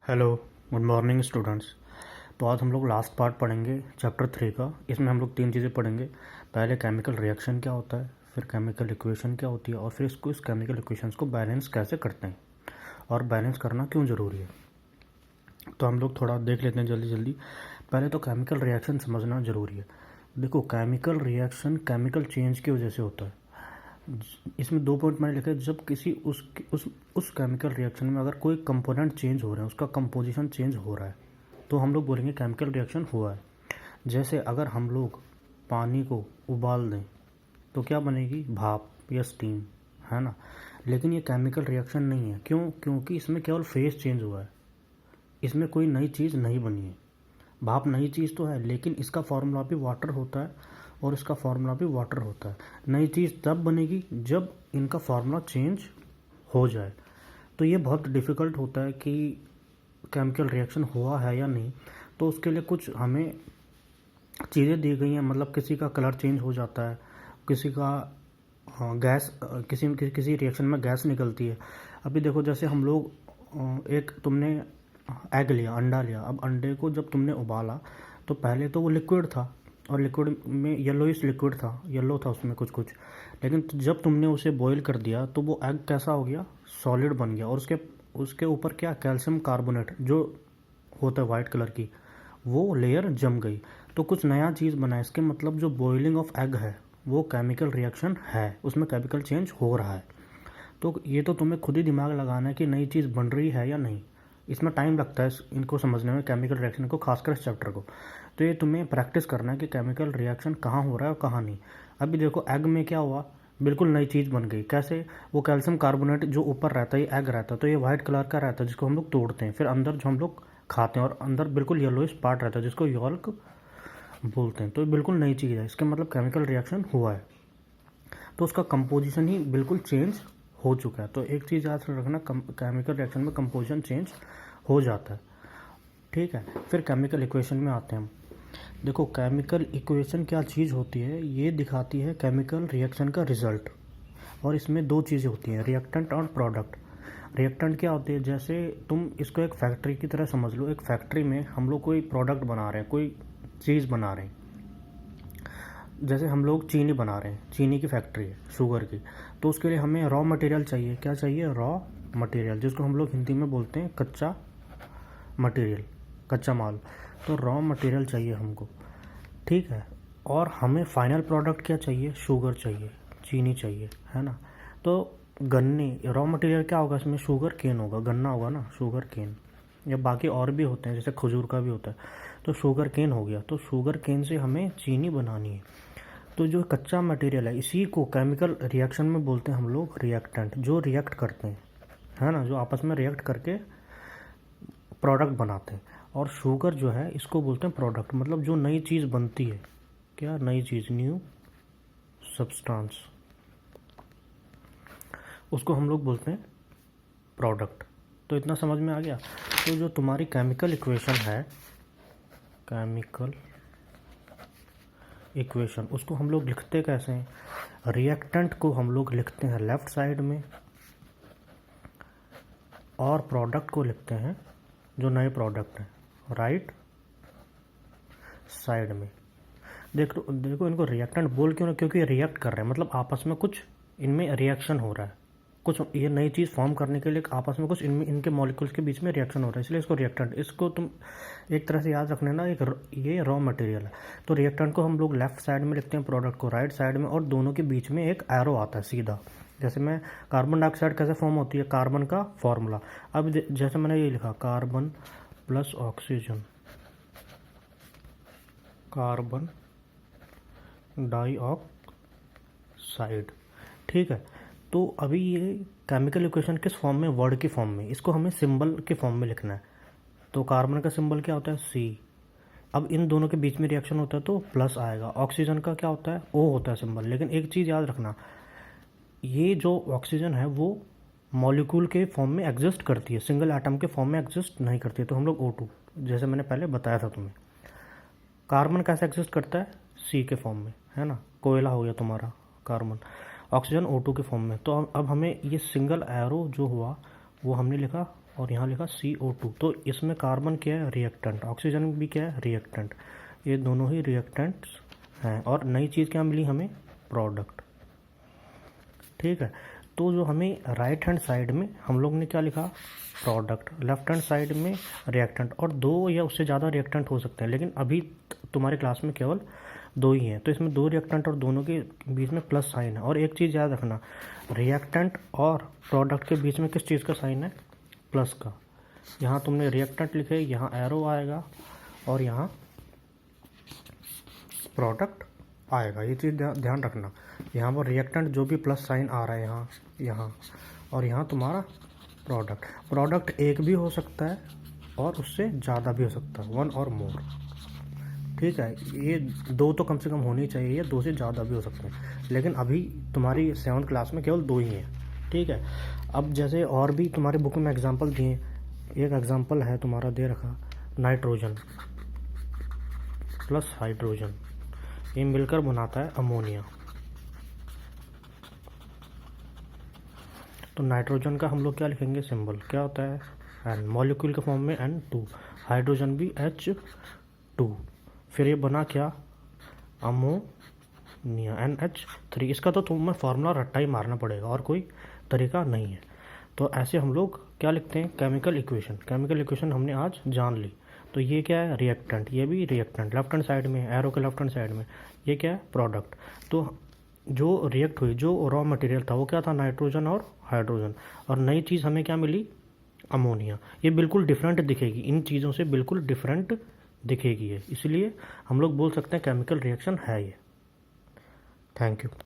Hello, good morning students. तो आज हम लोग लास्ट पार्ट पढ़ेंगे चैप्टर 3 का। इसमें हम लोग 3 चीज़ें पढ़ेंगे। पहले केमिकल रिएक्शन क्या होता है, फिर केमिकल इक्वेशन क्या होती है, और फिर इस केमिकल इक्वेशंस को बैलेंस कैसे करते हैं और बैलेंस करना क्यों ज़रूरी है। तो हम लोग थोड़ा देख लेते हैं जल्दी जल्दी। पहले तो केमिकल रिएक्शन समझना ज़रूरी है। देखो, केमिकल रिएक्शन केमिकल चेंज की वजह से होता है। इसमें 2 पॉइंट मैंने लिखे। जब किसी उस केमिकल रिएक्शन में अगर कोई कंपोनेंट चेंज हो रहा है, उसका कंपोजिशन चेंज हो रहा है, तो हम लोग बोलेंगे केमिकल रिएक्शन हुआ है। जैसे अगर हम लोग पानी को उबाल दें तो क्या बनेगी, भाप या स्टीम, है ना। लेकिन ये केमिकल रिएक्शन नहीं है। क्यों? क्योंकि इसमें केवल फेस चेंज हुआ है, इसमें कोई नई चीज़ नहीं बनी है। भाप नई चीज़ तो है, लेकिन इसका फार्मूला भी वाटर होता है और इसका फार्मूला भी वाटर होता है। नई चीज़ तब बनेगी जब इनका फार्मूला चेंज हो जाए। तो ये बहुत डिफ़िकल्ट होता है कि केमिकल रिएक्शन हुआ है या नहीं। तो उसके लिए कुछ हमें चीज़ें दी गई हैं। मतलब किसी का कलर चेंज हो जाता है, किसी का गैस, किसी रिएक्शन में गैस निकलती है। अभी देखो, जैसे हम लोग एक तुमने एग लिया, अंडा लिया। अब अंडे को जब तुमने उबाला तो पहले तो वो लिक्विड था, और लिक्विड में येलोइश लिक्विड था, येलो था उसमें कुछ कुछ। लेकिन जब तुमने उसे बॉईल कर दिया तो वो एग कैसा हो गया, सॉलिड बन गया। और उसके ऊपर क्या, कैल्शियम कार्बोनेट जो होता है वाइट कलर की, वो लेयर जम गई। तो कुछ नया चीज़ बना। इसके मतलब जो बॉइलिंग ऑफ एग है वो केमिकल रिएक्शन है, उसमें केमिकल चेंज हो रहा है। तो ये तो तुम्हें खुद ही दिमाग लगाना है कि नई चीज़ बन रही है या नहीं। इसमें टाइम लगता है इनको समझने में, केमिकल रिएक्शन को, खासकर इस चैप्टर को। तो ये तुम्हें प्रैक्टिस करना है कि केमिकल रिएक्शन कहाँ हो रहा है और कहाँ नहीं। अभी देखो, एग में क्या हुआ, बिल्कुल नई चीज़ बन गई। कैसे? वो कैल्शियम कार्बोनेट जो ऊपर रहता है, ये एग रहता है, तो ये वाइट कलर का रहता है जिसको हम लोग तोड़ते हैं, फिर अंदर जो हम लोग खाते हैं, और अंदर बिल्कुल येलोइश पार्ट रहता है जिसको यॉल्क बोलते हैं। तो ये बिल्कुल नई चीज़ है, इसके मतलब केमिकल रिएक्शन हुआ है। तो उसका कंपोजिशन ही बिल्कुल चेंज हो चुका है। तो एक चीज़ याद रखना, केमिकल रिएक्शन में कंपोजिशन चेंज हो जाता है। ठीक है, फिर केमिकल इक्वेशन में आते हैं हम। देखो, केमिकल इक्वेशन क्या चीज़ होती है, ये दिखाती है केमिकल रिएक्शन का रिजल्ट। और इसमें 2 चीज़ें होती हैं, रिएक्टेंट और प्रोडक्ट। रिएक्टेंट क्या होती है, जैसे तुम इसको एक फैक्ट्री की तरह समझ लो। एक फैक्ट्री में हम लोग कोई प्रोडक्ट बना रहे हैं, कोई चीज़ बना रहे हैं। जैसे हम लोग चीनी बना रहे हैं, चीनी की फैक्ट्री है, शुगर की। तो उसके लिए हमें रॉ मटेरियल चाहिए। क्या चाहिए? रॉ मटेरियल, जिसको हम लोग हिंदी में बोलते हैं कच्चा मटेरियल, कच्चा माल। तो रॉ मटेरियल चाहिए हमको, ठीक है। और हमें फाइनल प्रोडक्ट क्या चाहिए? शुगर चाहिए, चीनी चाहिए, है ना। तो गन्ने, रॉ मटेरियल क्या होगा इसमें? शुगर केन होगा, गन्ना होगा ना, शुगर केन। या बाकी और भी होते हैं, जैसे खजूर का भी होता है। तो शुगर केन हो गया, तो शुगर केन से हमें चीनी बनानी है। तो जो कच्चा मटेरियल है, इसी को केमिकल रिएक्शन में बोलते हैं हम लोग रिएक्टेंट, जो रिएक्ट करते हैं, है ना, जो आपस में रिएक्ट करके प्रोडक्ट बनाते हैं। और शुगर जो है, इसको बोलते हैं प्रोडक्ट, मतलब जो नई चीज़ बनती है। क्या नई चीज़? न्यू सब्सटेंस, उसको हम लोग बोलते हैं प्रोडक्ट। तो इतना समझ में आ गया। तो जो तुम्हारी केमिकल इक्वेशन है, केमिकल इक्वेशन, उसको हम लोग लिखते कैसे हैं? रिएक्टेंट को हम लोग लिखते हैं लेफ्ट साइड में, और प्रोडक्ट को लिखते हैं, जो नए प्रोडक्ट हैं, राइट साइड में। देखो देखो, इनको रिएक्टेंट बोल क्यों ना, क्योंकि रिएक्ट कर रहे हैं, मतलब आपस में कुछ इनमें रिएक्शन हो रहा है। कुछ ये नई चीज़ फॉर्म करने के लिए आपस में कुछ इनमें, इनके मॉलिक्यूल्स के बीच में रिएक्शन हो रहा है, इसलिए इसको रिएक्टेंट। इसको तुम एक तरह से याद रखने ना, ये रॉ मटेरियल है। तो रिएक्टेंट को हम लोग लेफ्ट साइड में लिखते हैं, प्रोडक्ट को राइट साइड में, और दोनों के बीच में एक एरो आता है सीधा। जैसे मैं, कार्बन डाइऑक्साइड कैसे फॉर्म होती है, कार्बन का फॉर्मूला। अब जैसे मैंने ये लिखा, carbon plus oxygen, carbon dioxide, ठीक है। तो अभी ये केमिकल इक्वेशन किस फॉर्म में? वर्ड की फॉर्म में। इसको हमें सिंबल के फॉर्म में लिखना है। तो कार्बन का सिंबल क्या होता है? सी। अब इन दोनों के बीच में रिएक्शन होता है तो प्लस आएगा। ऑक्सीजन का क्या होता है? ओ होता है सिंबल। लेकिन एक चीज़ याद रखना, ये जो ऑक्सीजन है वो मॉलिक्यूल के फॉर्म में एग्जिस्ट करती है, सिंगल एटम के फॉर्म में एग्जिस्ट नहीं करती है। तो हम लोग O2, जैसे मैंने पहले बताया था तुम्हें। कार्बन कैसे एग्जिस्ट करता है? सी के फॉर्म में, है ना। कोयला हो गया तुम्हारा कार्बन। ऑक्सीजन O2 के फॉर्म में। तो अब हमें ये सिंगल एरो जो हुआ वो हमने लिखा और यहाँ लिखा CO2। तो इसमें कार्बन क्या है, रिएक्टेंट, ऑक्सीजन भी क्या है, रिएक्टेंट। ये दोनों ही रिएक्टेंट्स हैं। और नई चीज़ क्या मिली हमें, प्रोडक्ट। ठीक है, तो जो हमें राइट हैंड साइड में हम लोग ने क्या लिखा, प्रोडक्ट, लेफ्ट हैंड साइड में रिएक्टेंट। और 2 या उससे ज़्यादा रिएक्टेंट हो सकते हैं, लेकिन अभी तुम्हारे क्लास में केवल 2 ही हैं। तो इसमें 2 रिएक्टेंट और दोनों के बीच में प्लस साइन है। और एक चीज़ याद रखना, रिएक्टेंट और प्रोडक्ट के बीच में किस चीज़ का साइन है, प्लस का। यहाँ तुमने रिएक्टेंट लिखे, यहाँ एरो आएगा और यहाँ प्रोडक्ट आएगा। ये चीज़ ध्यान रखना। यहाँ पर रिएक्टेंट जो भी प्लस साइन आ रहा है यहाँ और यहाँ तुम्हारा प्रोडक्ट एक भी हो सकता है और उससे ज़्यादा भी हो सकता है, 1 और मोर। ठीक है, ये 2 तो कम से कम होनी चाहिए, ये 2 से ज़्यादा भी हो सकते हैं, लेकिन अभी तुम्हारी 7th क्लास में केवल 2 ही हैं। ठीक है, अब जैसे और भी तुम्हारे बुक में एग्जांपल दिए, एक एग्जांपल है तुम्हारा दे रखा, नाइट्रोजन प्लस हाइड्रोजन, ये मिलकर बनाता है अमोनिया। तो नाइट्रोजन का हम लोग क्या लिखेंगे, सिंबल क्या होता है, N, मॉलिक्यूल के फॉर्म में N2, हाइड्रोजन भी H2, फिर ये बना क्या, अमोनिया, NH3। इसका तो तुम्हें फार्मूला रट्टा ही मारना पड़ेगा और कोई तरीका नहीं है। तो ऐसे हम लोग क्या लिखते हैं, केमिकल इक्वेशन हमने आज जान ली। तो ये क्या है, रिएक्टेंट, ये भी रिएक्टेंट, लेफ्ट हैंड साइड में, एरो के लेफ्ट हैंड साइड में। ये क्या है, प्रोडक्ट। तो जो रिएक्ट हुई, जो रॉ मटेरियल था वो क्या था, नाइट्रोजन और हाइड्रोजन। और नई चीज़ हमें क्या मिली, अमोनिया। ये बिल्कुल डिफरेंट दिखेगी, इन चीज़ों से बिल्कुल डिफरेंट दिखेगी है, इसलिए हम लोग बोल सकते हैं केमिकल रिएक्शन है ये। Thank you.